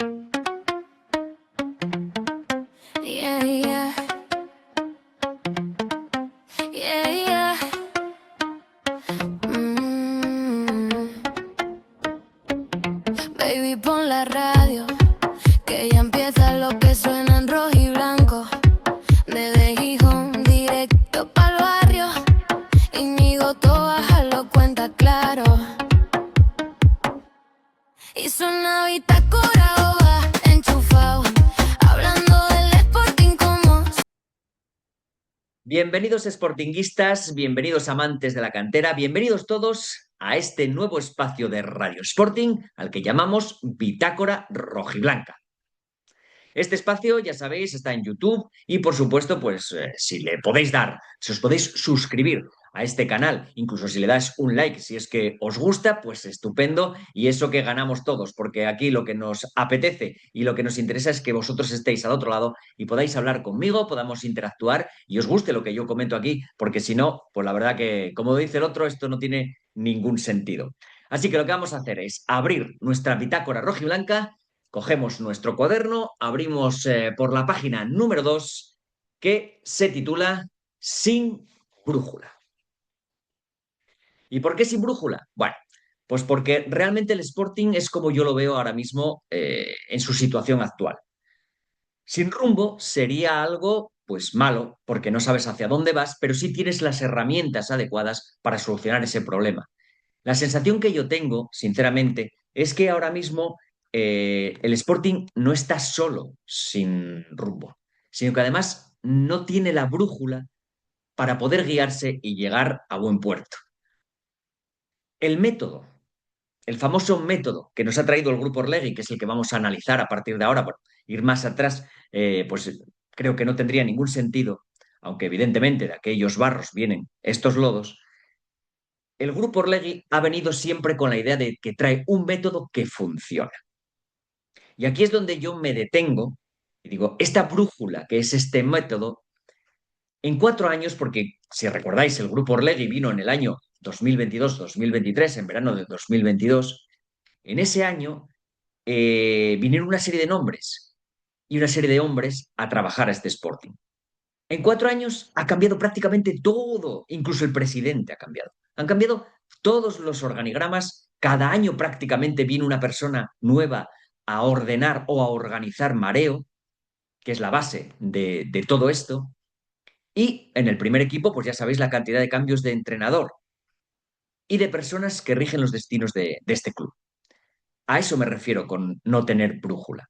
Yeah, yeah. Yeah, yeah. Mm. Baby, pon la radio, que ya empieza lo que suena en rojo y blanco. Desde Gijón directo pa'l barrio, Íñigo Toa lo cuenta claro. Y suena bitácora boba, enchufado, hablando del Sporting como... Bienvenidos sportinguistas, bienvenidos amantes de la cantera, bienvenidos todos a este nuevo espacio de Radio Sporting al que llamamos Bitácora Rojiblanca. Este espacio, ya sabéis, está en YouTube y por supuesto, pues si le podéis dar, si os podéis suscribir a este canal, incluso si le das un like, si es que os gusta, pues estupendo y eso que ganamos todos, porque aquí lo que nos apetece y lo que nos interesa es que vosotros estéis al otro lado y podáis hablar conmigo, podamos interactuar y os guste lo que yo comento aquí, porque si no, pues la verdad que, como dice el otro, esto no tiene ningún sentido. Así que lo que vamos a hacer es abrir nuestra bitácora rojiblanca. Cogemos nuestro cuaderno, abrimos por la página número 2, que se titula Sin brújula. ¿Y por qué sin brújula? Bueno, pues porque realmente el Sporting es como yo lo veo ahora mismo en su situación actual. Sin rumbo sería algo pues malo, porque no sabes hacia dónde vas, pero sí tienes las herramientas adecuadas para solucionar ese problema. La sensación que yo tengo, sinceramente, es que ahora mismo el Sporting no está solo sin rumbo, sino que además no tiene la brújula para poder guiarse y llegar a buen puerto. El método, el famoso método que nos ha traído el Grupo Orlegui, que es el que vamos a analizar a partir de ahora, por ir más atrás, pues creo que no tendría ningún sentido, aunque evidentemente de aquellos barros vienen estos lodos. El Grupo Orlegui ha venido siempre con la idea de que trae un método que funciona. Y aquí es donde yo me detengo y digo, esta brújula, que es este método, en 4 años, porque si recordáis, el Grupo Orlegui vino en el año 2022-2023, en verano de 2022, en ese año vinieron una serie de nombres y una serie de hombres a trabajar a este Sporting. En 4 años ha cambiado prácticamente todo, incluso el presidente ha cambiado. Han cambiado todos los organigramas, cada año prácticamente viene una persona nueva a ordenar o a organizar mareo, que es la base de todo esto. Y en el primer equipo, pues ya sabéis la cantidad de cambios de entrenador y de personas que rigen los destinos de este club. A eso me refiero con no tener brújula.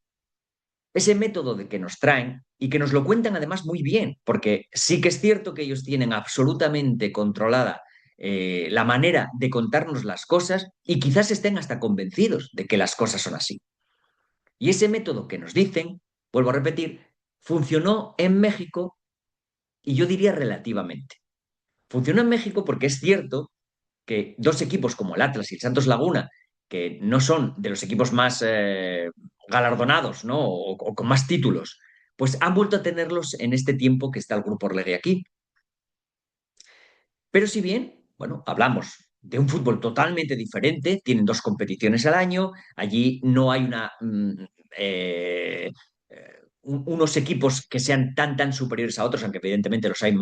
Ese método de que nos traen y que nos lo cuentan además muy bien, porque sí que es cierto que ellos tienen absolutamente controlada la manera de contarnos las cosas y quizás estén hasta convencidos de que las cosas son así. Y ese método que nos dicen, vuelvo a repetir, funcionó en México y yo diría relativamente. Funcionó en México porque es cierto que dos equipos como el Atlas y el Santos Laguna, que no son de los equipos más galardonados, ¿no? O con más títulos, pues han vuelto a tenerlos en este tiempo que está el Grupo Orlegui aquí. Pero si bien, bueno, hablamos de un fútbol totalmente diferente, tienen dos competiciones al año, allí no hay unos equipos que sean tan superiores a otros, aunque evidentemente los hay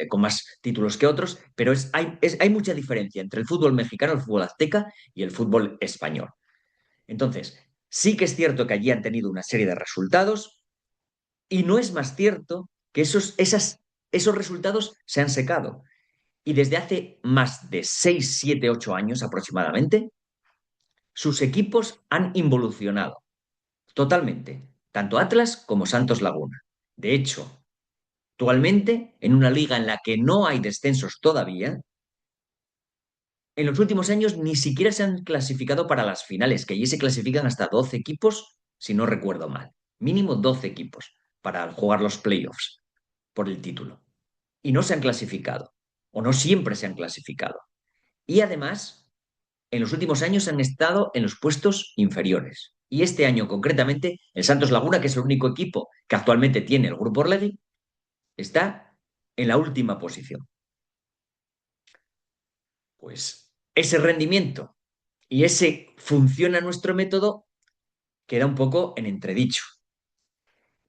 con más títulos que otros, pero hay mucha diferencia entre el fútbol mexicano, el fútbol azteca y el fútbol español. Entonces, sí que es cierto que allí han tenido una serie de resultados y no es más cierto que esos resultados se han secado. Y desde hace más de 6, 7, 8 años aproximadamente, sus equipos han involucionado totalmente, tanto Atlas como Santos Laguna. De hecho, actualmente, en una liga en la que no hay descensos todavía, en los últimos años ni siquiera se han clasificado para las finales, que allí se clasifican hasta 12 equipos, si no recuerdo mal. Mínimo 12 equipos para jugar los playoffs por el título. Y no se han clasificado, o no siempre se han clasificado. Y además, en los últimos años han estado en los puestos inferiores. Y este año concretamente, el Santos Laguna, que es el único equipo que actualmente tiene el Grupo Orlegui, está en la última posición. Pues ese rendimiento y ese funciona nuestro método queda un poco en entredicho.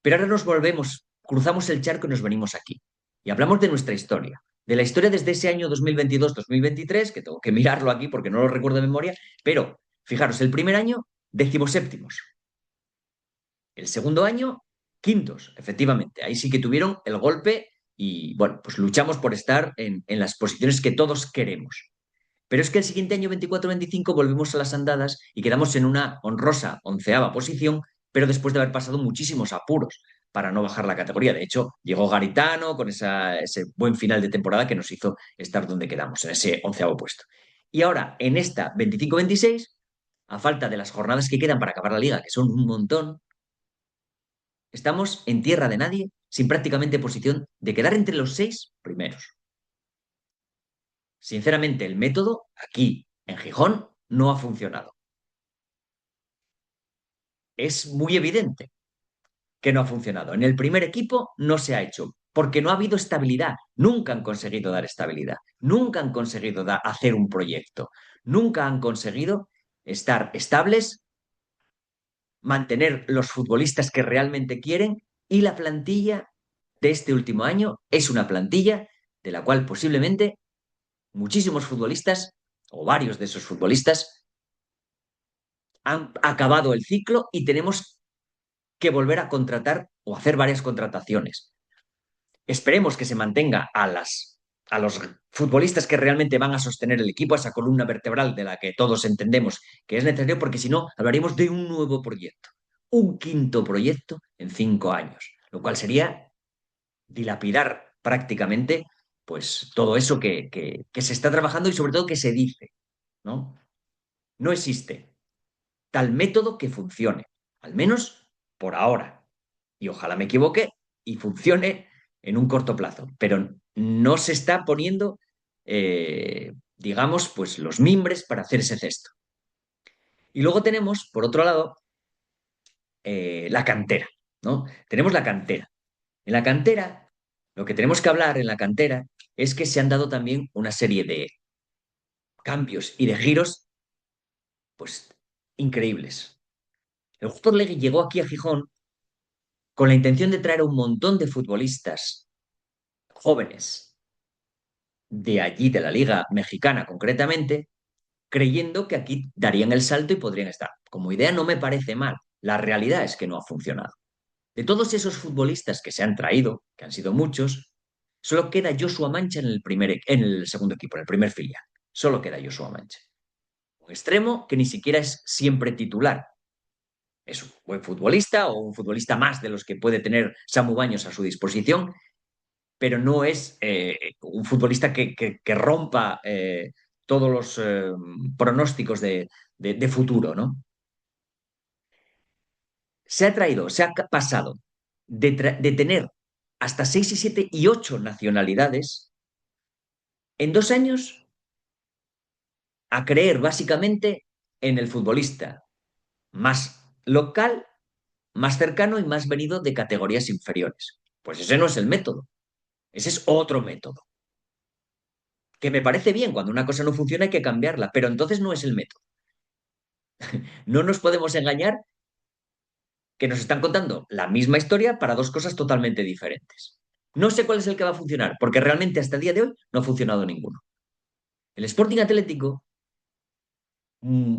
Pero ahora nos volvemos, cruzamos el charco y nos venimos aquí. Y hablamos de nuestra historia. De la historia desde ese año 2022-2023, que tengo que mirarlo aquí porque no lo recuerdo de memoria, pero fijaros, el primer año, 17º. El segundo año, quintos, efectivamente. Ahí sí que tuvieron el golpe y, bueno, pues luchamos por estar en las posiciones que todos queremos. Pero es que el siguiente año 24-25 volvimos a las andadas y quedamos en una honrosa 11ª posición, pero después de haber pasado muchísimos apuros para no bajar la categoría. De hecho, llegó Garitano con ese buen final de temporada que nos hizo estar donde quedamos, en ese 11º puesto. Y ahora, en esta 25-26, a falta de las jornadas que quedan para acabar la liga, que son un montón, estamos en tierra de nadie, sin prácticamente posición de quedar entre los 6 primeros. Sinceramente, el método aquí en Gijón no ha funcionado. Es muy evidente que no ha funcionado. En el primer equipo no se ha hecho porque no ha habido estabilidad. Nunca han conseguido dar estabilidad. Nunca han conseguido hacer un proyecto. Nunca han conseguido estar estables, mantener los futbolistas que realmente quieren y la plantilla de este último año es una plantilla de la cual posiblemente muchísimos futbolistas o varios de esos futbolistas han acabado el ciclo y tenemos que volver a contratar o hacer varias contrataciones. Esperemos que se mantenga a los futbolistas que realmente van a sostener el equipo, a esa columna vertebral de la que todos entendemos que es necesario, porque si no, hablaríamos de un nuevo proyecto, un quinto proyecto en 5 años, lo cual sería dilapidar prácticamente pues todo eso que se está trabajando y sobre todo que se dice, ¿no? No existe tal método que funcione, al menos por ahora. Y ojalá me equivoque y funcione en un corto plazo, pero no se está poniendo, digamos, pues los mimbres para hacer ese cesto. Y luego tenemos, por otro lado, la cantera, ¿no? Tenemos la cantera. En la cantera, lo que tenemos que hablar en la cantera es que se han dado también una serie de cambios y de giros, pues, increíbles. El Justo Legui llegó aquí a Gijón con la intención de traer a un montón de futbolistas jóvenes de allí, de la Liga Mexicana concretamente, creyendo que aquí darían el salto y podrían estar. Como idea no me parece mal. La realidad es que no ha funcionado. De todos esos futbolistas que se han traído, que han sido muchos, solo queda Joshua Mancha en el segundo equipo, en el primer filial. Solo queda Joshua Mancha. Un extremo que ni siquiera es siempre titular. Es un buen futbolista o un futbolista más de los que puede tener Samu Baños a su disposición, pero no es un futbolista que rompa todos los pronósticos de futuro, ¿no? Se ha traído, se ha pasado de tener hasta 6 y 7 y 8 nacionalidades en 2 años a creer básicamente en el futbolista más local, más cercano y más venido de categorías inferiores. Pues ese no es el método, ese es otro método. Que me parece bien, cuando una cosa no funciona hay que cambiarla, pero entonces no es el método. No nos podemos engañar que nos están contando la misma historia para dos cosas totalmente diferentes. No sé cuál es el que va a funcionar, porque realmente hasta el día de hoy no ha funcionado ninguno. El Sporting Atlético,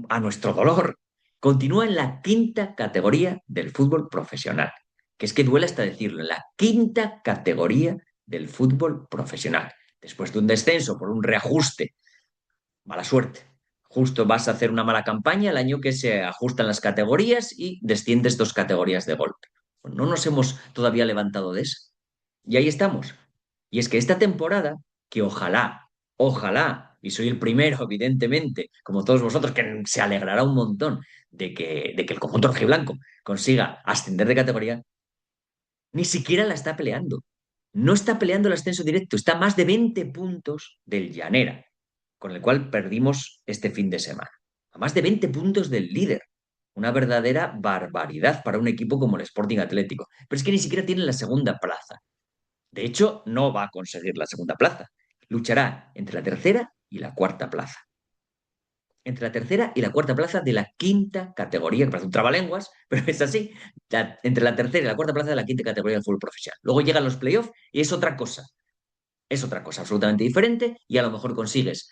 a nuestro dolor, continúa en la quinta categoría del fútbol profesional, que es que duele hasta decirlo, en la quinta categoría del fútbol profesional, después de un descenso por un reajuste. Mala suerte. Justo vas a hacer una mala campaña el año que se ajustan las categorías y desciendes 2 categorías de golpe. Pues no nos hemos todavía levantado de eso. Y ahí estamos. Y es que esta temporada, que ojalá, y soy el primero, evidentemente, como todos vosotros, que se alegrará un montón de que el conjunto rojiblanco consiga ascender de categoría, ni siquiera la está peleando. No está peleando el ascenso directo, está a más de 20 puntos del Llanera, con el cual perdimos este fin de semana. A más de 20 puntos del líder. Una verdadera barbaridad para un equipo como el Sporting Atlético. Pero es que ni siquiera tiene la segunda plaza. De hecho, no va a conseguir la segunda plaza. Luchará entre la tercera y la cuarta plaza. entre la tercera y la cuarta plaza de la quinta categoría, que parece un trabalenguas, pero es así, entre la tercera y la cuarta plaza de la quinta categoría del fútbol profesional. Luego llegan los playoffs y es otra cosa absolutamente diferente y a lo mejor consigues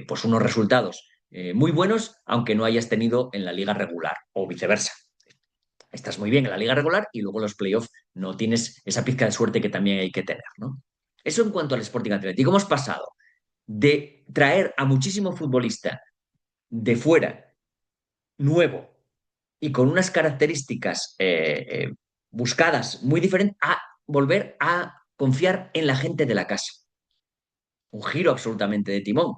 pues unos resultados muy buenos, aunque no hayas tenido en la liga regular o viceversa. Estás muy bien en la liga regular y luego en los playoffs no tienes esa pizca de suerte que también hay que tener, ¿no? Eso en cuanto al Sporting Atlético. Hemos pasado de traer a muchísimo futbolista de fuera, nuevo y con unas características buscadas muy diferentes, a volver a confiar en la gente de la casa. Un giro absolutamente de timón.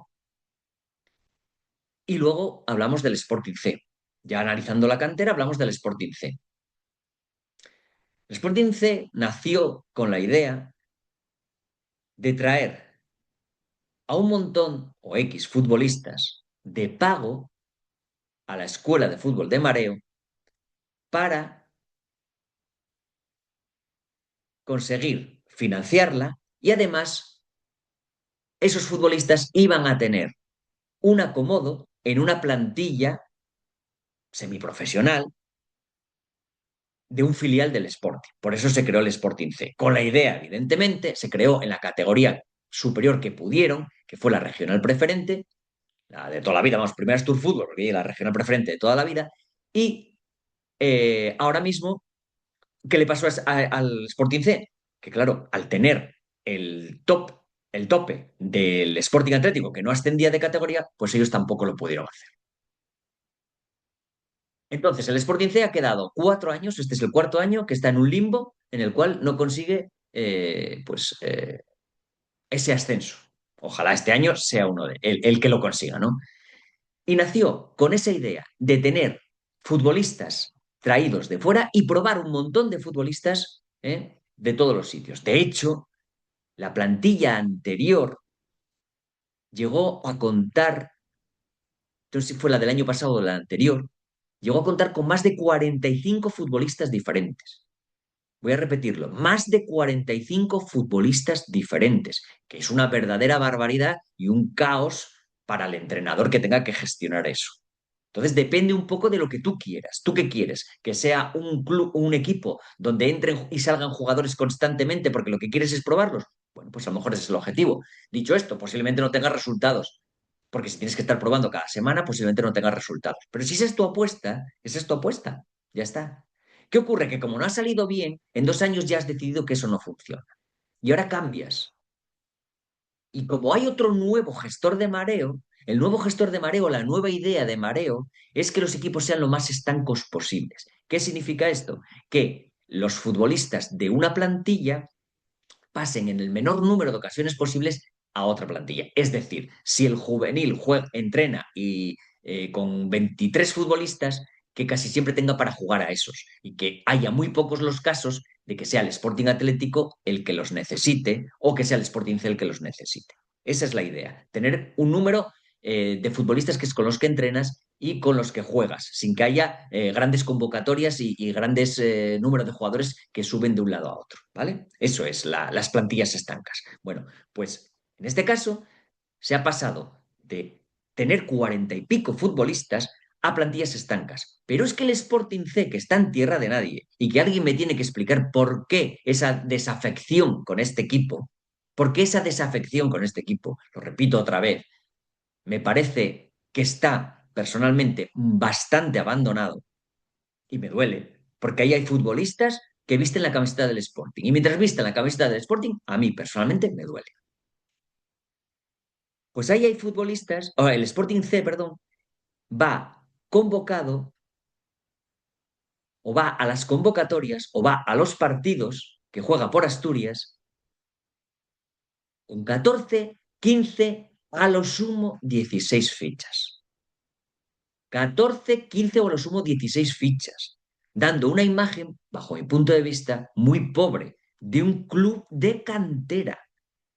Y luego hablamos del Sporting C. Ya analizando la cantera, hablamos del Sporting C. El Sporting C nació con la idea de traer a un montón o X futbolistas de pago a la escuela de fútbol de Mareo para conseguir financiarla y además esos futbolistas iban a tener un acomodo en una plantilla semiprofesional de un filial del Sporting. Por eso se creó el Sporting C. Con la idea, evidentemente, se creó en la categoría superior que pudieron, que fue la regional preferente, la de toda la vida, vamos, primero es Tour Fútbol, porque la regional preferente de toda la vida, y ahora mismo, ¿qué le pasó al Sporting C? Que claro, al tener el tope del Sporting Atlético, que no ascendía de categoría, pues ellos tampoco lo pudieron hacer. Entonces, el Sporting C ha quedado 4 años, este es el cuarto año, que está en un limbo en el cual no consigue ese ascenso. Ojalá este año sea uno de el que lo consiga, ¿no? Y nació con esa idea de tener futbolistas traídos de fuera y probar un montón de futbolistas de todos los sitios. De hecho, la plantilla anterior llegó a contar, no sé si fue la del año pasado o la anterior, llegó a contar con más de 45 futbolistas diferentes. Voy a repetirlo, más de 45 futbolistas diferentes, que es una verdadera barbaridad y un caos para el entrenador que tenga que gestionar eso. Entonces depende un poco de lo que tú quieras. ¿Tú qué quieres? ¿Que sea un club, un equipo donde entren y salgan jugadores constantemente porque lo que quieres es probarlos? Bueno, pues a lo mejor ese es el objetivo. Dicho esto, posiblemente no tengas resultados, porque si tienes que estar probando cada semana, posiblemente no tengas resultados. Pero si esa es tu apuesta, esa es tu apuesta. Ya está. ¿Qué ocurre? Que como no ha salido bien, en 2 años ya has decidido que eso no funciona. Y ahora cambias. Y como hay otro nuevo gestor de mareo, el nuevo gestor de mareo, la nueva idea de mareo, es que los equipos sean lo más estancos posibles. ¿Qué significa esto? Que los futbolistas de una plantilla pasen en el menor número de ocasiones posibles a otra plantilla. Es decir, si el juvenil entrena y con 23 futbolistas, que casi siempre tenga para jugar a esos y que haya muy pocos los casos de que sea el Sporting Atlético el que los necesite o que sea el Sporting C el que los necesite. Esa es la idea, tener un número de futbolistas que es con los que entrenas y con los que juegas, sin que haya grandes convocatorias y grandes números de jugadores que suben de un lado a otro, ¿vale? Eso es las plantillas estancas. Bueno, pues en este caso se ha pasado de tener 40 y pico futbolistas a plantillas estancas. Pero es que el Sporting C, que está en tierra de nadie, y que alguien me tiene que explicar por qué esa desafección con este equipo, por qué esa desafección con este equipo, lo repito otra vez, me parece que está personalmente bastante abandonado y me duele, porque ahí hay futbolistas que visten la camiseta del Sporting y mientras visten la camiseta del Sporting, a mí personalmente me duele. Pues ahí hay futbolistas, o el Sporting C, perdón, va convocado o va a las convocatorias o va a los partidos que juega por Asturias con 14, 15, a lo sumo 16 fichas. 14, 15 o a lo sumo 16 fichas, dando una imagen, bajo mi punto de vista, muy pobre de un club de cantera,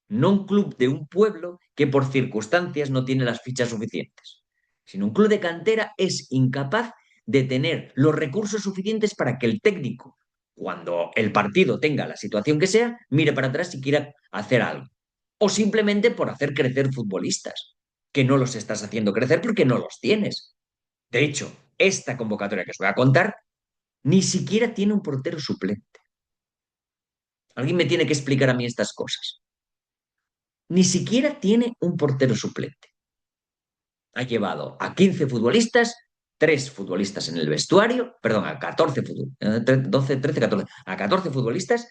no un club de un pueblo que por circunstancias no tiene las fichas suficientes, sino un club de cantera es incapaz de tener los recursos suficientes para que el técnico, cuando el partido tenga la situación que sea, mire para atrás y quiera hacer algo. O simplemente por hacer crecer futbolistas. que no los estás haciendo crecer porque no los tienes. De hecho, esta convocatoria que os voy a contar ni siquiera tiene un portero suplente. Alguien me tiene que explicar a mí estas cosas. Ni siquiera tiene un portero suplente. Ha llevado a 15 futbolistas, 3 futbolistas en el vestuario, perdón, a 14 12, 13, 14, a 14 futbolistas,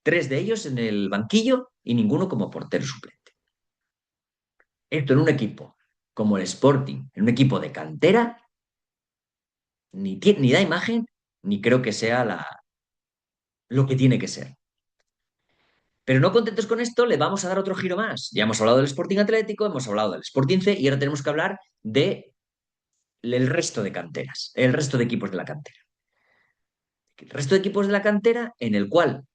3 de ellos en el banquillo y ninguno como portero suplente. Esto en un equipo como el Sporting, en un equipo de cantera, ni da imagen, ni creo que sea lo que tiene que ser. Pero no contentos con esto, le vamos a dar otro giro más. Ya hemos hablado del Sporting Atlético, hemos hablado del Sporting C y ahora tenemos que hablar de el resto de canteras, el resto de equipos de la cantera. El resto de equipos de la cantera en el cual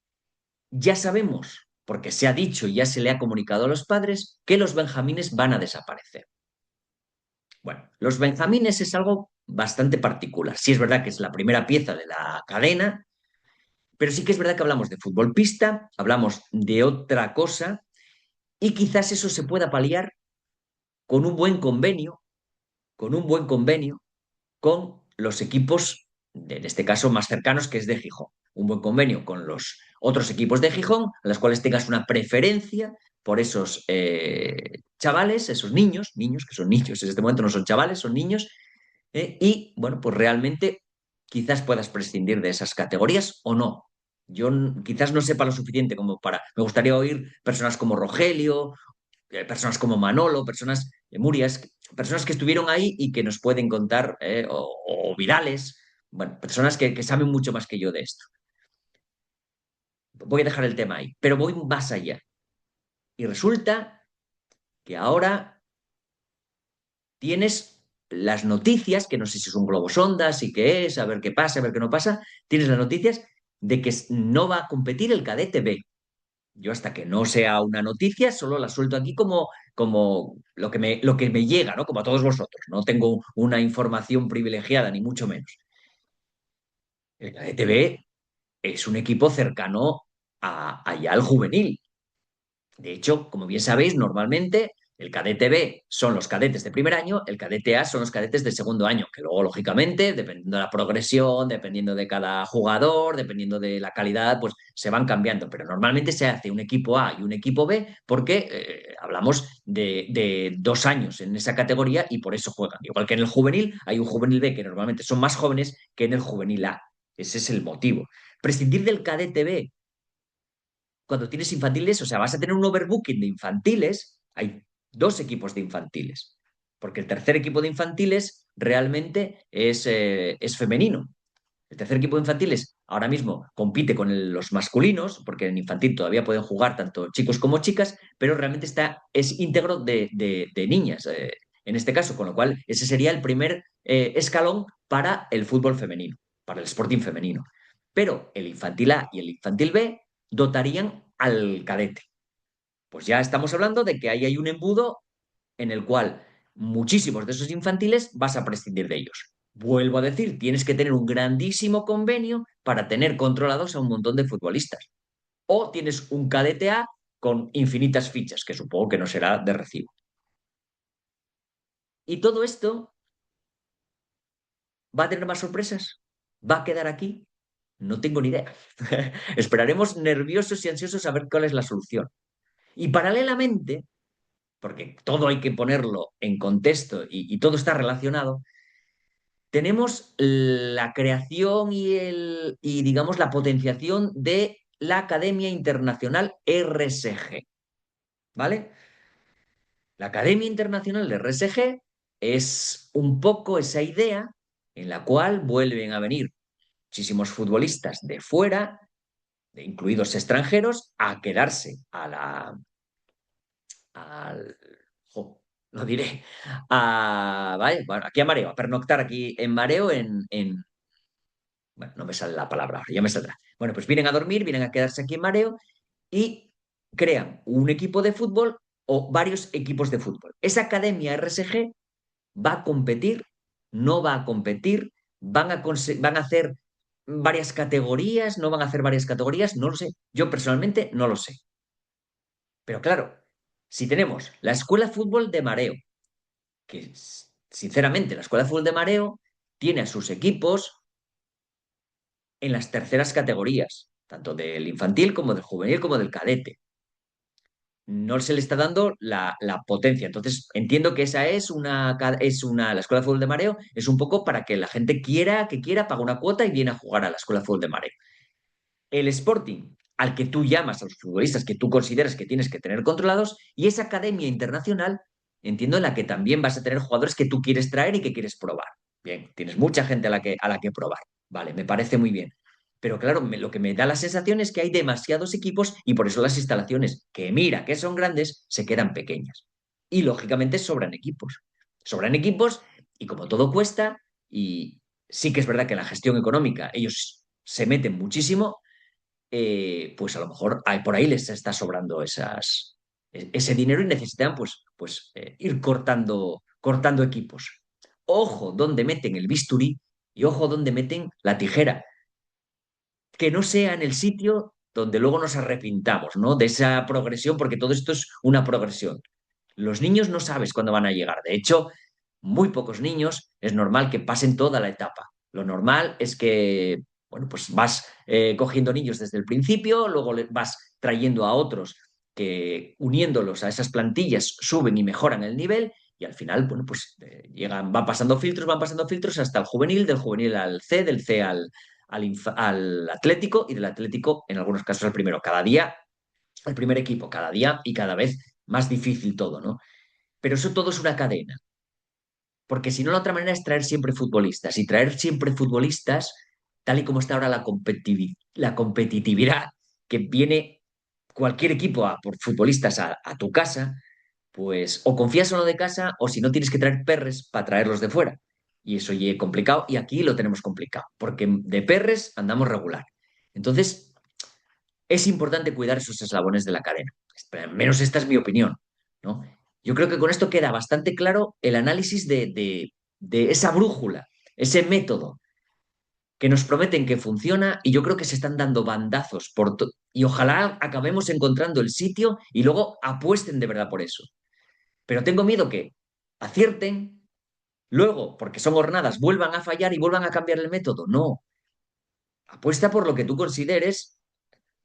ya sabemos, porque se ha dicho y ya se le ha comunicado a los padres, que los benjamines van a desaparecer. Bueno, los benjamines es algo bastante particular. Sí es verdad que es la primera pieza de la cadena, pero sí que es verdad que hablamos de fútbol pista, hablamos de otra cosa y quizás eso se pueda paliar con un buen convenio, con un buen convenio con los equipos, en este caso más cercanos, que es de Gijón. Un buen convenio con los otros equipos de Gijón, a los cuales tengas una preferencia por esos chavales, esos niños, que son niños, en este momento no son chavales, son niños, y bueno, pues realmente quizás puedas prescindir de esas categorías o no. Yo quizás no sepa lo suficiente como para... Me gustaría oír personas como Rogelio, personas como Manolo, personas, Murias, personas que estuvieron ahí y que nos pueden contar, o Vidales, bueno, personas que saben mucho más que yo de esto. Voy a dejar el tema ahí, pero voy más allá. Y resulta que ahora tienes las noticias, que no sé si son globos ondas y qué es, a ver qué pasa, a ver qué no pasa, tienes las noticias de que no va a competir el cadete B. Yo hasta que no sea una noticia, solo la suelto aquí como lo que me llega, ¿no? Como a todos vosotros. No tengo una información privilegiada, ni mucho menos. El cadete B es un equipo cercano allá al juvenil. De hecho, como bien sabéis, normalmente el cadete B son los cadetes de primer año, el cadete A son los cadetes de segundo año, que luego, lógicamente, dependiendo de la progresión, dependiendo de cada jugador, dependiendo de la calidad, pues se van cambiando. Pero normalmente se hace un equipo A y un equipo B porque hablamos de 2 años en esa categoría y por eso juegan. Igual que en el juvenil, hay un juvenil B que normalmente son más jóvenes que en el juvenil A. Ese es el motivo. Prescindir del cadete B cuando tienes infantiles, o sea, vas a tener un overbooking de infantiles, hay 2 equipos de infantiles, porque el tercer equipo de infantiles realmente es femenino. El tercer equipo de infantiles ahora mismo compite con los masculinos, porque en infantil todavía pueden jugar tanto chicos como chicas, pero realmente es íntegro de niñas, en este caso, con lo cual ese sería el primer escalón para el fútbol femenino, para el Sporting femenino. Pero el infantil A y el infantil B dotarían al cadete. Pues ya estamos hablando de que ahí hay un embudo en el cual muchísimos de esos infantiles vas a prescindir de ellos. Vuelvo a decir, tienes que tener un grandísimo convenio para tener controlados a un montón de futbolistas. O tienes un cadete A con infinitas fichas, que supongo que no será de recibo. Y todo esto va a tener más sorpresas. ¿Va a quedar aquí? No tengo ni idea. Esperaremos nerviosos y ansiosos a ver cuál es la solución. Y paralelamente, porque todo hay que ponerlo en contexto y todo está relacionado, tenemos la creación y digamos, la potenciación de la Academia Internacional RSG, ¿vale? La Academia Internacional de RSG es un poco esa idea en la cual vuelven a venir muchísimos futbolistas de fuera, incluidos extranjeros, a quedarse al, lo diré, ¿vale? Bueno, aquí a mareo, a pernoctar aquí en mareo bueno, no me sale la palabra ahora, ya me saldrá. Bueno, pues vienen a dormir, vienen a quedarse aquí en mareo y crean un equipo de fútbol o varios equipos de fútbol. Esa academia RSG va a competir, no va a competir, van a hacer varias categorías, no van a hacer varias categorías, no lo sé. Yo personalmente no lo sé. Pero claro, si tenemos la escuela de fútbol de mareo, que sinceramente la Escuela de Fútbol de Mareo tiene a sus equipos en las terceras categorías, tanto del infantil como del juvenil como del cadete. No se le está dando la potencia. Entonces, entiendo que esa la Escuela de Fútbol de Mareo es un poco para que la gente que quiera, paga una cuota y viene a jugar a la Escuela de Fútbol de Mareo. El Sporting, al que tú llamas a los futbolistas que tú consideras que tienes que tener controlados, y esa academia internacional, entiendo, en la que también vas a tener jugadores que tú quieres traer y que quieres probar. Bien, tienes mucha gente a la que probar. Vale, me parece muy bien. Pero claro, lo que me da la sensación es que hay demasiados equipos y por eso las instalaciones, que mira que son grandes, se quedan pequeñas. Y lógicamente sobran equipos. Sobran equipos y como todo cuesta, y sí que es verdad que en la gestión económica ellos se meten muchísimo, pues a lo mejor por ahí les está sobrando ese dinero y necesitan ir cortando equipos. Ojo donde meten el bisturí y ojo donde meten la tijera, que no sea en el sitio donde luego nos arrepintamos, ¿no? De esa progresión, porque todo esto es una progresión. Los niños no sabes cuándo van a llegar. De hecho, muy pocos niños es normal que pasen toda la etapa. Lo normal es que, bueno, pues vas cogiendo niños desde el principio, luego vas trayendo a otros que uniéndolos a esas plantillas suben y mejoran el nivel y al final, bueno, pues van pasando filtros hasta el juvenil, del juvenil al C, del C al Atlético y del Atlético, en algunos casos, al primero. Cada día, el primer equipo, cada día y cada vez más difícil todo, ¿no? Pero eso todo es una cadena. Porque si no, la otra manera es traer siempre futbolistas. Y traer siempre futbolistas, tal y como está ahora la competitividad, que viene cualquier equipo a por futbolistas a tu casa, pues o confías en lo de casa o si no tienes que traer perres para traerlos de fuera. Y eso ya es complicado y aquí lo tenemos complicado, porque de perres andamos regular. Entonces, es importante cuidar esos eslabones de la cadena. Al menos esta es mi opinión, ¿no? Yo creo que con esto queda bastante claro el análisis de esa brújula, ese método que nos prometen que funciona y yo creo que se están dando bandazos y ojalá acabemos encontrando el sitio y luego apuesten de verdad por eso. Pero tengo miedo que acierten, luego, porque son jornadas, vuelvan a fallar y vuelvan a cambiar el método. No, apuesta por lo que tú consideres,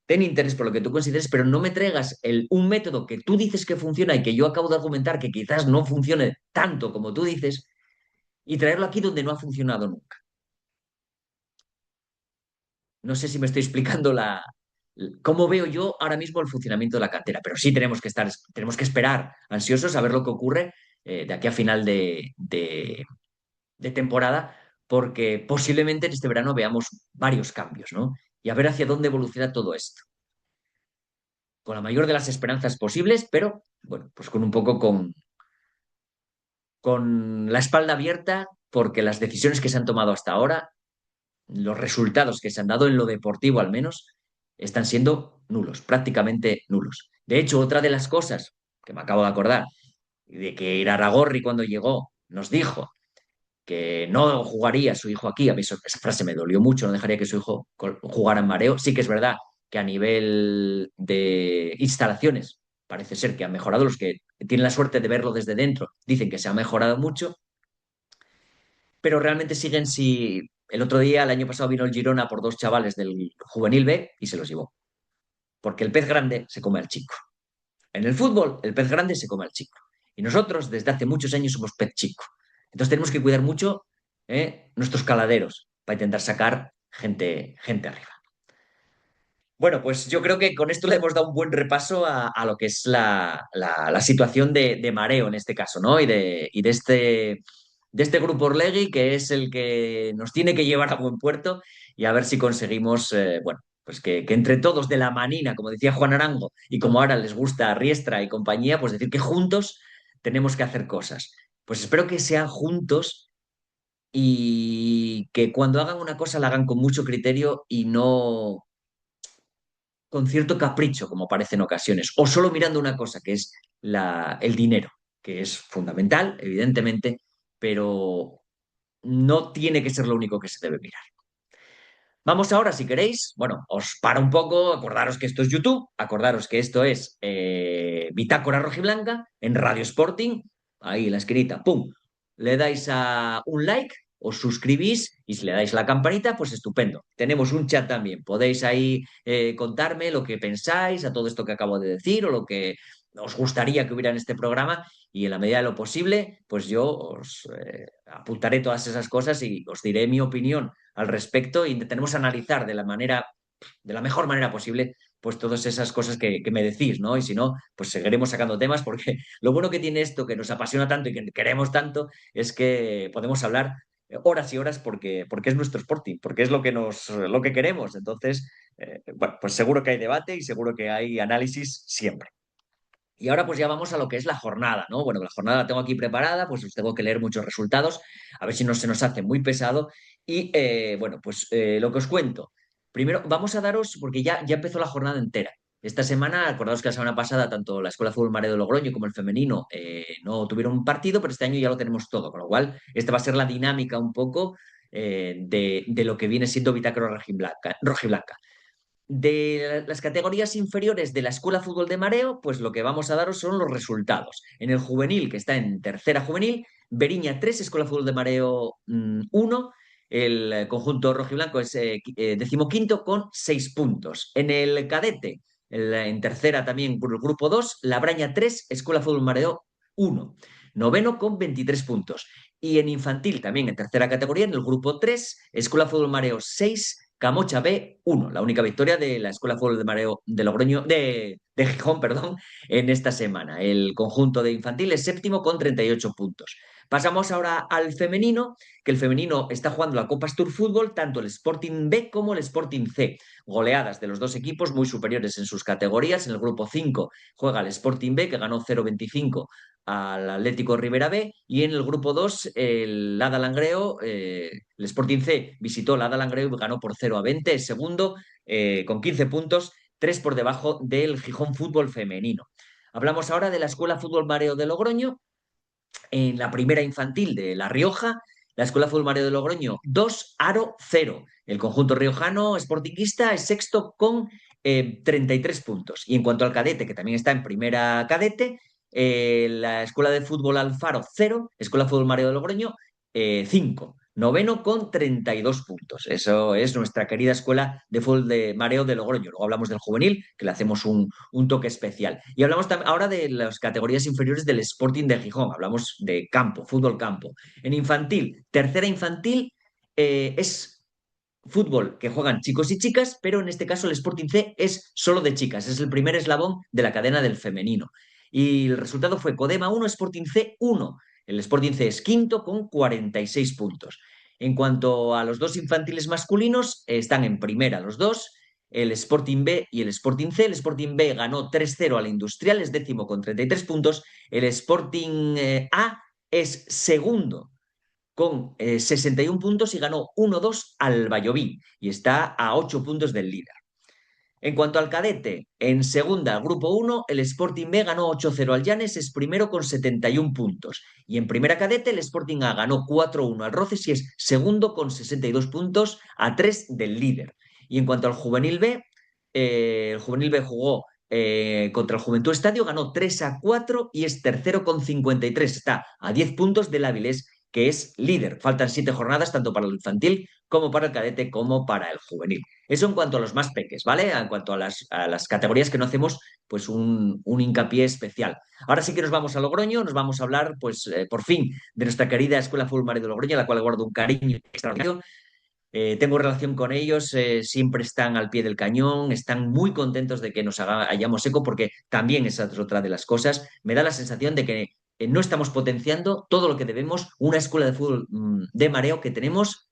ten interés por lo que tú consideres, pero no me traigas un método que tú dices que funciona y que yo acabo de argumentar que quizás no funcione tanto como tú dices y traerlo aquí donde no ha funcionado nunca. No sé si me estoy explicando cómo veo yo ahora mismo el funcionamiento de la cantera, pero sí tenemos que esperar ansiosos a ver lo que ocurre de aquí a final de temporada, porque posiblemente en este verano veamos varios cambios, ¿no? Y a ver hacia dónde evoluciona todo esto. Con la mayor de las esperanzas posibles, pero bueno, pues con un poco con la espalda abierta, porque las decisiones que se han tomado hasta ahora, los resultados que se han dado en lo deportivo al menos, están siendo nulos, prácticamente nulos. De hecho, otra de las cosas que me acabo de acordar, de que Iraragorri cuando llegó nos dijo que no jugaría su hijo aquí. A mí esa frase me dolió mucho, no dejaría que su hijo jugara en mareo. Sí que es verdad que a nivel de instalaciones parece ser que han mejorado. Los que tienen la suerte de verlo desde dentro dicen que se ha mejorado mucho, pero realmente siguen si... El otro día, el año pasado, vino el Girona por dos chavales del Juvenil B y se los llevó. Porque el pez grande se come al chico. En el fútbol, el pez grande se come al chico. Y nosotros, desde hace muchos años, somos pez chico. Entonces tenemos que cuidar mucho nuestros caladeros para intentar sacar gente arriba. Bueno, pues yo creo que con esto le hemos dado un buen repaso a lo que es la situación de mareo en este caso, ¿no? Y de este grupo Orlegui, que es el que nos tiene que llevar a buen puerto y a ver si conseguimos, bueno, pues que entre todos de la manina, como decía Juan Arango, y como ahora les gusta Riestra y compañía, pues decir que juntos tenemos que hacer cosas. Pues espero que sean juntos y que cuando hagan una cosa la hagan con mucho criterio y no con cierto capricho, como parece en ocasiones, o solo mirando una cosa, que es el dinero, que es fundamental, evidentemente, pero no tiene que ser lo único que se debe mirar. Vamos ahora, si queréis, bueno, os para un poco, acordaros que esto es YouTube, acordaros que esto es Bitácora Rojiblanca en Radio Sporting. ahí en la esquinita, ¡pum! Le dais a un like, os suscribís y si le dais la campanita, pues estupendo. Tenemos un chat también. Podéis ahí contarme lo que pensáis a todo esto que acabo de decir o lo que os gustaría que hubiera en este programa y en la medida de lo posible, pues yo os apuntaré todas esas cosas y os diré mi opinión al respecto e intentaremos analizar de la mejor manera posible, pues todas esas cosas que me decís, ¿no? Y si no, pues seguiremos sacando temas porque lo bueno que tiene esto, que nos apasiona tanto y que queremos tanto, es que podemos hablar horas y horas porque es nuestro Sporting, porque es lo que queremos. Entonces, bueno, pues seguro que hay debate y seguro que hay análisis siempre. Y ahora pues ya vamos a lo que es la jornada, ¿no? Bueno, la jornada la tengo aquí preparada, pues os tengo que leer muchos resultados, a ver si no se nos hace muy pesado. Y bueno, pues lo que os cuento. Primero, vamos a daros, porque ya empezó la jornada entera. Esta semana, acordaos que la semana pasada tanto la Escuela de Fútbol Mareo de Logroño como el femenino no tuvieron un partido, pero este año ya lo tenemos todo, con lo cual esta va a ser la dinámica un poco de lo que viene siendo Bitácora Rojiblanca. De las categorías inferiores de la Escuela Fútbol de Mareo, pues lo que vamos a daros son los resultados. En el juvenil, que está en tercera juvenil, Beriña 3, Escuela Fútbol de Mareo 1. El conjunto rojiblanco es decimoquinto con 6 puntos. En el cadete, en tercera también por el grupo 2, Labraña 3, Escuela Fútbol Mareo 1. Noveno con 23 puntos. Y en infantil, también en tercera categoría, en el grupo 3, Escuela Fútbol Mareo 6, Camocha B 1, la única victoria de la Escuela de Fútbol de Mareo de Logroño, de Gijón, perdón, en esta semana. El conjunto de infantil es séptimo con 38 puntos. Pasamos ahora al femenino, que el femenino está jugando la Copa Astur Fútbol, tanto el Sporting B como el Sporting C. Goleadas de los dos equipos muy superiores en sus categorías. En el grupo 5 juega el Sporting B, que ganó 0-25 al Atlético Rivera B, y en el grupo 2 el Ada Langreo, el Sporting C visitó el Ada Langreo y ganó por 0-20, es segundo con 15 puntos, 3 por debajo del Gijón Fútbol Femenino. Hablamos ahora de la Escuela Fútbol Mareo de Logroño, en la primera infantil de La Rioja, la Escuela Fútbol Mareo de Logroño 2, Aro 0. El conjunto riojano sportinguista es sexto con 33 puntos. Y en cuanto al cadete, que también está en primera cadete, la Escuela de Fútbol Alfaro 0, Escuela de Fútbol Mareo de Logroño 5. Noveno con 32 puntos. Eso es nuestra querida Escuela de Fútbol de Mareo de Logroño. Luego hablamos del juvenil, que le hacemos un toque especial. Y hablamos ahora de las categorías inferiores del Sporting de Gijón. Hablamos de campo, fútbol campo. En infantil, tercera infantil, es fútbol que juegan chicos y chicas, pero en este caso el Sporting C es solo de chicas. Es el primer eslabón de la cadena del femenino. Y el resultado fue Codema 1, Sporting C 1. El Sporting C es quinto con 46 puntos. En cuanto a los dos infantiles masculinos, están en primera los dos, el Sporting B y el Sporting C. El Sporting B ganó 3-0 al Industrial, es décimo con 33 puntos. El Sporting A es segundo con 61 puntos y ganó 1-2 al Valladolid y está a 8 puntos del líder. En cuanto al cadete, en segunda, grupo 1, el Sporting B ganó 8-0 al Llanes, es primero con 71 puntos. Y en primera cadete, el Sporting A ganó 4-1 al Roces y es segundo con 62 puntos a 3 del líder. Y en cuanto al juvenil B, el juvenil B jugó contra el Juventud Estadio, ganó 3-4 y es tercero con 53. Está a 10 puntos del Avilés, que es líder. Faltan 7 jornadas, tanto para el infantil como para el cadete como para el juvenil. Eso en cuanto a los más peques, ¿vale? En cuanto a las categorías que no hacemos, pues un hincapié especial. Ahora sí que nos vamos a Logroño, nos vamos a hablar, pues por fin, de nuestra querida Escuela Fútbol Mareo de Logroño, a la cual guardo un cariño extraordinario. Tengo relación con ellos, siempre están al pie del cañón, están muy contentos de que nos hayamos eco, porque también esa es otra de las cosas. Me da la sensación de que no estamos potenciando todo lo que debemos una escuela de fútbol de mareo que tenemos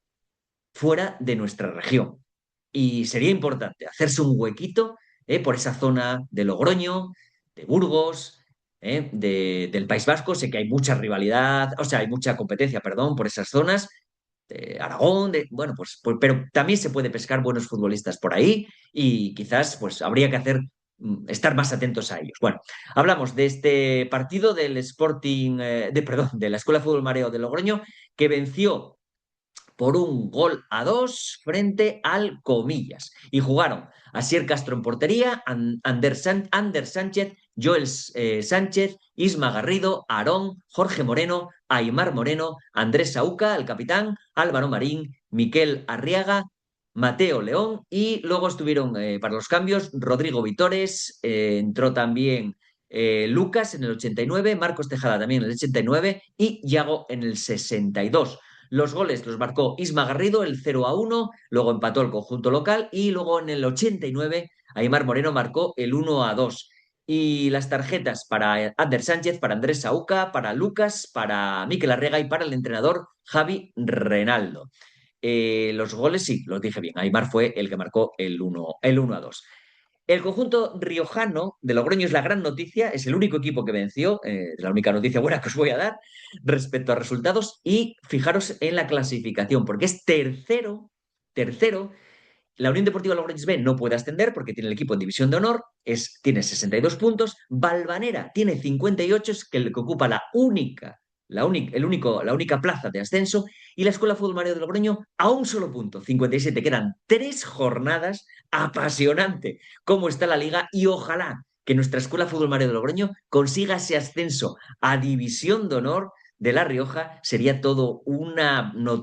fuera de nuestra región. Y sería importante hacerse un huequito por esa zona de Logroño, de Burgos, del País Vasco. Sé que hay mucha rivalidad, o sea, hay mucha competencia, perdón, por esas zonas. De Aragón, bueno, pues, pero también se puede pescar buenos futbolistas por ahí y quizás pues habría que estar más atentos a ellos. Bueno, hablamos de este partido del Sporting, perdón, de la Escuela de Fútbol Mareo de Logroño, que venció por 1-2 frente al Comillas. Y jugaron Asier Castro en portería, Ander Sánchez, Joel Sánchez, Isma Garrido, Aarón, Jorge Moreno, Aimar Moreno, Andrés Sauca, el capitán, Álvaro Marín, Miquel Arriaga, Mateo León y luego estuvieron para los cambios Rodrigo Vitores, entró también Lucas en el 89, Marcos Tejada también en el 89 y Yago en el 62. Los goles los marcó Isma Garrido, el 0-1, luego empató el conjunto local y luego en el 89 Aimar Moreno marcó el 1-2. Y las tarjetas para Ander Sánchez, para Andrés Sauca, para Lucas, para Miquel Arrega y para el entrenador Javi Reinaldo. Los goles, sí, los dije bien. Aimar fue el que marcó el 1-2. El conjunto riojano de Logroño es la gran noticia, es el único equipo que venció, es la única noticia buena que os voy a dar respecto a resultados. Y fijaros en la clasificación, porque es tercero. La Unión Deportiva Logroñés B no puede ascender porque tiene el equipo en división de honor, tiene 62 puntos. Valvanera tiene 58, es el que ocupa la única plaza de ascenso. Y la Escuela Fútbol Mario de Logroño a un solo punto, 57. Quedan 3 jornadas. Apasionante cómo está la liga y ojalá que nuestra Escuela Fútbol Mario de Logroño consiga ese ascenso a división de honor de La Rioja. Sería todo un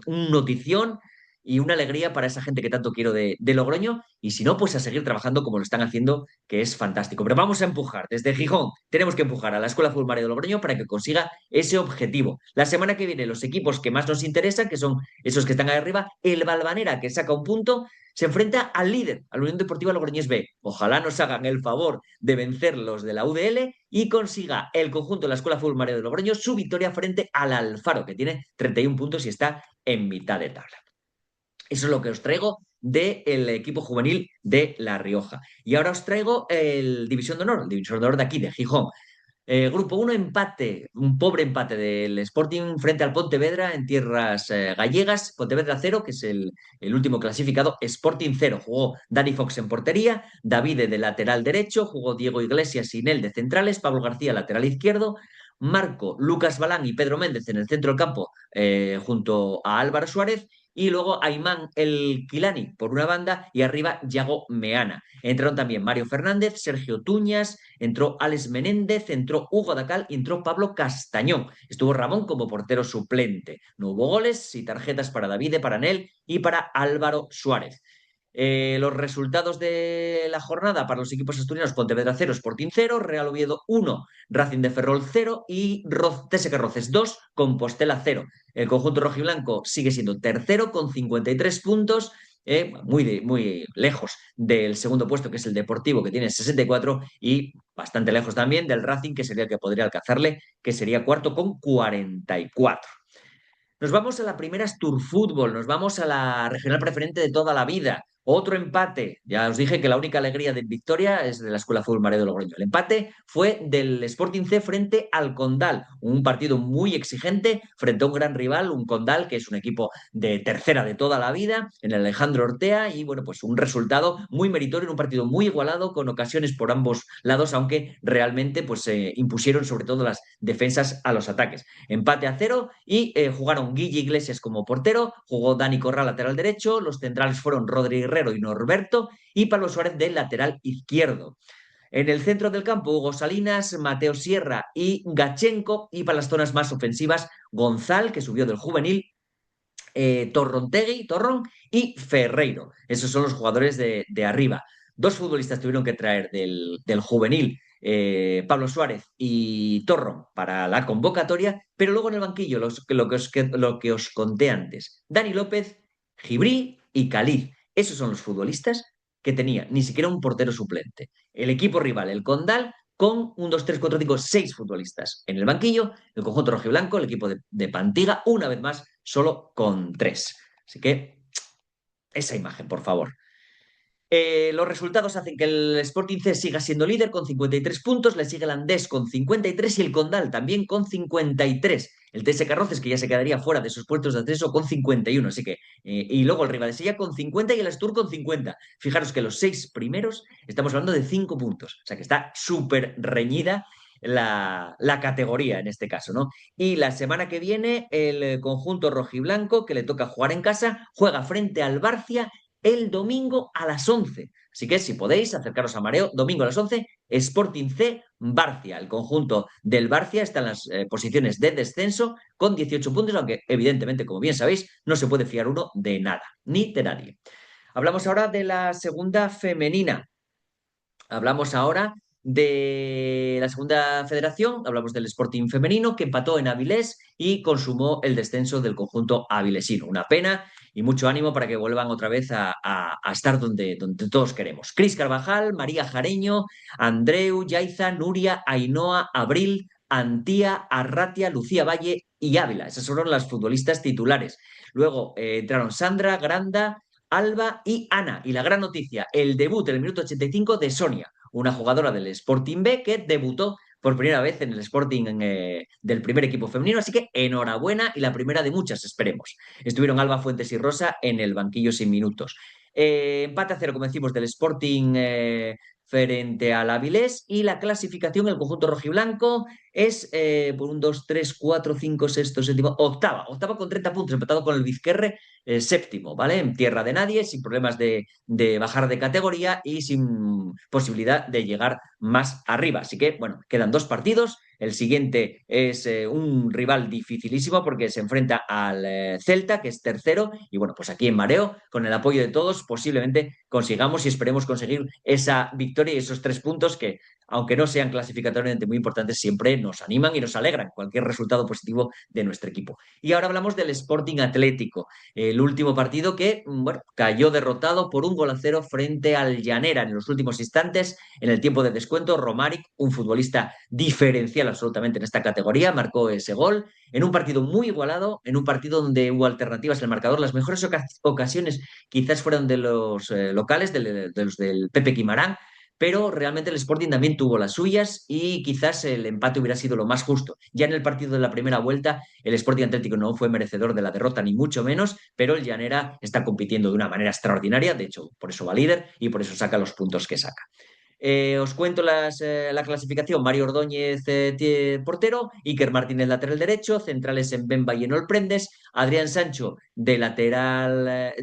notición y una alegría para esa gente que tanto quiero de Logroño, y si no, pues a seguir trabajando como lo están haciendo, que es fantástico. Pero vamos a empujar, desde Gijón tenemos que empujar a la Escuela Fútbol Mario de Logroño para que consiga ese objetivo. La semana que viene los equipos que más nos interesan, que son esos que están ahí arriba, el Valvanera, que saca un punto, se enfrenta al líder, a la Unión Deportiva Logroñés B. Ojalá nos hagan el favor de vencer los de la UDL y consiga el conjunto de la Escuela Fútbol Mario de Logroño su victoria frente al Alfaro, que tiene 31 puntos y está en mitad de tabla. Eso es lo que os traigo del equipo juvenil de La Rioja. Y ahora os traigo el División de Honor, el División de Honor de aquí, de Gijón. Grupo 1, empate, un pobre empate del Sporting frente al Pontevedra en tierras gallegas. Pontevedra 0, que es el último clasificado. Sporting 0, jugó Dani Fox en portería, Davide de lateral derecho, jugó Diego Iglesias y Nel de centrales, Pablo García lateral izquierdo, Marco, Lucas Balán y Pedro Méndez en el centro del campo junto a Álvaro Suárez, y luego Aimán El Quilani por una banda y arriba Yago Meana. Entraron también Mario Fernández, Sergio Tuñas, entró Alex Menéndez, entró Hugo Dacal y entró Pablo Castañón. Estuvo Ramón como portero suplente. No hubo goles y tarjetas para Davide, para Nel y para Álvaro Suárez. Los resultados de la jornada para los equipos asturianos: Pontevedra 0, Sporting 0, Real Oviedo 1, Racing de Ferrol 0 y TSK Roces 2, Compostela 0. El conjunto rojiblanco sigue siendo tercero con 53 puntos, muy lejos del segundo puesto, que es el Deportivo, que tiene 64, y bastante lejos también del Racing, que sería el que podría alcanzarle, que sería cuarto con 44. Nos vamos a la primera Astur Fútbol, nos vamos a la regional preferente de toda la vida. Otro empate. Ya os dije que la única alegría de victoria es de la Escuela Fútbol Mario de Logroño. El empate fue del Sporting C frente al Condal. Un partido muy exigente frente a un gran rival, un Condal que es un equipo de tercera de toda la vida, en el Alejandro Ortea, y bueno, pues un resultado muy meritorio en un partido muy igualado, con ocasiones por ambos lados, aunque realmente pues impusieron sobre todo las defensas a los ataques. Empate a 0 y jugaron Guille Iglesias como portero, jugó Dani Corral lateral derecho, los centrales fueron Rodri Guerrero y Norberto, y Pablo Suárez de lateral izquierdo. En el centro del campo, Hugo Salinas, Mateo Sierra y Gachenko, y para las zonas más ofensivas, Gonzal, que subió del juvenil, Torrón y Ferreiro. Esos son los jugadores de arriba. Dos futbolistas tuvieron que traer del juvenil, Pablo Suárez y Torron, para la convocatoria, pero luego en el banquillo, lo que os conté antes: Dani López, Gibrí y Caliz. Esos son los futbolistas que tenía, ni siquiera un portero suplente. El equipo rival, el Condal, con 1, 2, 3, 4, 5, 6 futbolistas. En el banquillo, el conjunto rojiblanco, el equipo de Pantiga, una vez más, solo con 3. Así que esa imagen, por favor. Los resultados hacen que el Sporting C siga siendo líder con 53 puntos, le sigue el Andés con 53 y el Condal también con 53. El TSK Roces, que ya se quedaría fuera de sus puestos de acceso, con 51. Así que, y luego el Ribadesella con 50 y el Astur con 50. Fijaros que los 6 primeros estamos hablando de 5 puntos. O sea que está súper reñida la categoría en este caso, ¿no? Y la semana que viene el conjunto rojiblanco, que le toca jugar en casa, juega frente al Barcia el domingo a las 11. Así que si podéis acercaros a Mareo, domingo a las 11, Sporting C, Barcia. El conjunto del Barcia está en las posiciones de descenso con 18 puntos, aunque evidentemente, como bien sabéis, no se puede fiar uno de nada, ni de nadie. Hablamos ahora de la segunda femenina. Hablamos ahora de la segunda federación, hablamos del Sporting femenino que empató en Avilés y consumó el descenso del conjunto avilesino. Una pena y mucho ánimo para que vuelvan otra vez a estar donde todos queremos. Cris Carvajal, María Jareño, Andreu, Yaiza, Nuria, Ainhoa, Abril, Antía, Arratia, Lucía Valle y Ávila. Esas fueron las futbolistas titulares. Luego entraron Sandra, Granda, Alba y Ana. Y la gran noticia, el debut en el minuto 85 de Sonia, una jugadora del Sporting B que debutó por primera vez en el Sporting del primer equipo femenino, así que enhorabuena y la primera de muchas, esperemos. Estuvieron Alba Fuentes y Rosa en el banquillo sin minutos. Empate a cero, como decimos, del Sporting frente al Avilés y la clasificación, el conjunto rojiblanco es por un 2, 3, 4, 5, sexto, séptimo, octava con 30 puntos, empatado con el Vizquerre, séptimo, ¿vale? En tierra de nadie, sin problemas de bajar de categoría y sin posibilidad de llegar más arriba. Así que, bueno, quedan 2 partidos. El siguiente es un rival dificilísimo porque se enfrenta al Celta, que es tercero. Y bueno, pues aquí en Mareo, con el apoyo de todos, posiblemente consigamos y esperemos conseguir esa victoria y esos 3 puntos que, aunque no sean clasificatoriamente muy importantes, siempre nos animan y nos alegran cualquier resultado positivo de nuestro equipo. Y ahora hablamos del Sporting Atlético, el último partido que, bueno, cayó derrotado por 1-0 frente al Llanera en los últimos instantes, en el tiempo de descuento. Romaric, un futbolista diferencial absolutamente en esta categoría, marcó ese gol en un partido muy igualado, en un partido donde hubo alternativas en el marcador. Las mejores ocasiones quizás fueron de los locales, de los del Pepe Quimarán, pero realmente el Sporting también tuvo las suyas y quizás el empate hubiera sido lo más justo. Ya en el partido de la primera vuelta, el Sporting Atlético no fue merecedor de la derrota, ni mucho menos, pero el Llanera está compitiendo de una manera extraordinaria, de hecho, por eso va líder y por eso saca los puntos que saca. Os cuento la clasificación. Mario Ordóñez, portero, Iker Martínez, lateral derecho, centrales en Bemba y en Olprendes, Adrián Sancho de lateral,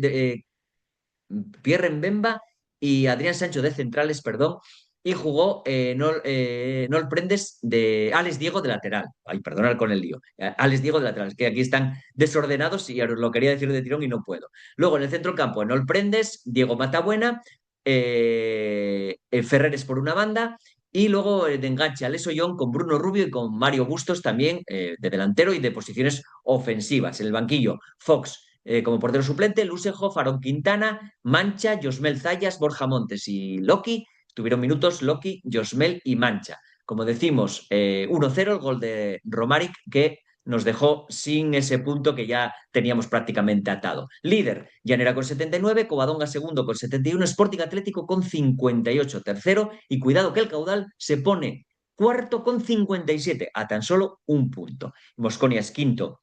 Pierre Mbemba y Adrián Sancho de centrales, perdón, y jugó no prendes de Alex Diego de lateral. Ay, perdonad con el lío. Alex Diego de lateral, es que aquí están desordenados y os lo quería decir de tirón y no puedo. Luego en el centro del campo, no prendes Diego Matabuena, Ferreres por una banda. Y luego de enganche Alex Ollón con Bruno Rubio y con Mario Bustos también de delantero y de posiciones ofensivas. En el banquillo, Fox como portero suplente, Lusenhoff, Farón Quintana, Mancha, Josmel Zayas, Borja Montes y Loki. Tuvieron minutos Loki, Josmel y Mancha. Como decimos, 1-0 el gol de Romaric que nos dejó sin ese punto que ya teníamos prácticamente atado. Líder, Llanera con 79, Covadonga segundo con 71, Sporting Atlético con 58, tercero, y cuidado que el caudal se pone cuarto con 57, a tan solo un punto. Mosconia es quinto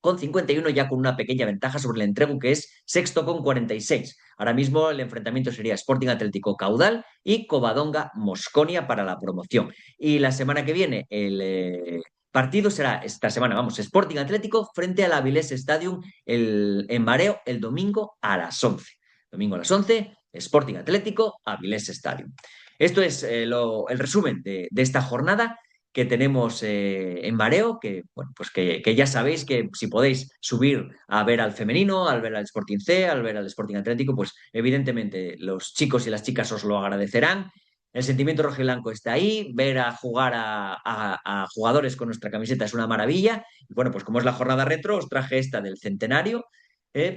con 51, ya con una pequeña ventaja sobre el Entregu, que es sexto con 46. Ahora mismo el enfrentamiento sería Sporting Atlético Caudal y Covadonga Mosconia para la promoción. Y la semana que viene el partido será esta semana, vamos, Sporting Atlético frente al Avilés Stadium en Mareo el domingo a las 11. Domingo a las 11, Sporting Atlético, Avilés Stadium. Esto es el resumen de esta jornada que tenemos en Mareo, que, bueno, pues que ya sabéis que si podéis subir a ver al femenino, al ver al Sporting C, al ver al Sporting Atlético, pues evidentemente los chicos y las chicas os lo agradecerán. El sentimiento rojiblanco está ahí, ver a jugar a jugadores con nuestra camiseta es una maravilla. Y bueno, pues como es la jornada retro, os traje esta del centenario.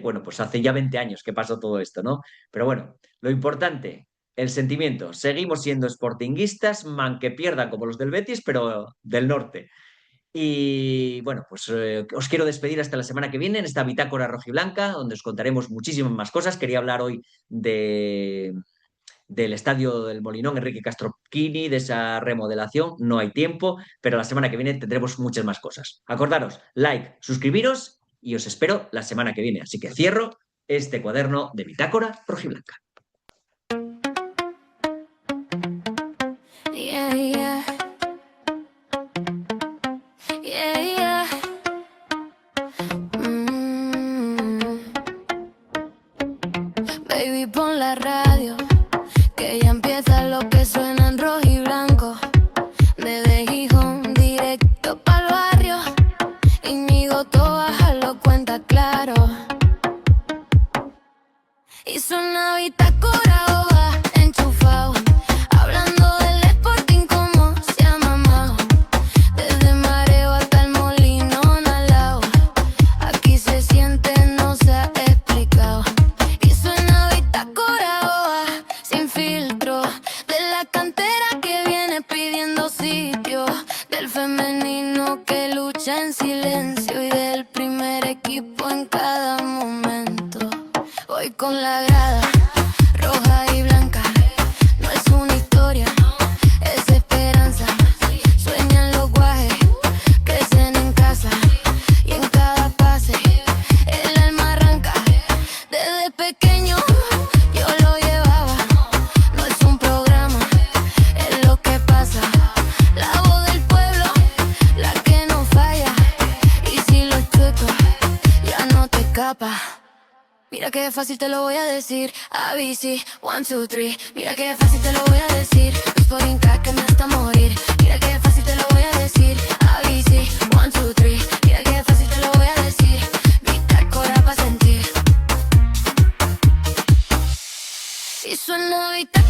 Bueno, pues hace ya 20 años que pasó todo esto, ¿no? Pero bueno, lo importante, el sentimiento. Seguimos siendo sportinguistas, man que pierdan como los del Betis, pero del norte. Y bueno, pues os quiero despedir hasta la semana que viene en esta bitácora rojiblanca, donde os contaremos muchísimas más cosas. Quería hablar hoy del estadio del Molinón, Enrique Castroquini, de esa remodelación. No hay tiempo, pero la semana que viene tendremos muchas más cosas. Acordaros, like, suscribiros y os espero la semana que viene. Así que cierro este cuaderno de bitácora rojiblanca. Yeah, yeah. Yeah, yeah. Baby, pon la radio, que ya empieza lo que suena en rojo y blanco. Y suena bitácora o va enchufado, hablando del Sporting como se ha mamado. Desde Mareo hasta el Molino Nalao, aquí se siente, no se ha explicado. Y suena bitácora o va sin filtro, de la cantera que viene pidiendo sitio, del femenino que lucha en silencio y del primer equipo en cada momento. Voy con la grada roja y blanca, no es una historia, es esperanza. Sueñan los guajes, crecen en casa y en cada pase el alma arranca. Desde pequeño yo lo llevaba, no es un programa, es lo que pasa. La voz del pueblo, la que no falla, y si lo chueco ya no te escapa. Mira que fácil te lo voy a decir, ABC, 1, 2, 3. Mira que fácil te lo voy a decir, Sporting me hasta morir. Mira que fácil te lo voy a decir, ABC, 1, 2, 3. Mira que fácil te lo voy a decir, bitácora pa' sentir. Y suena bitácora.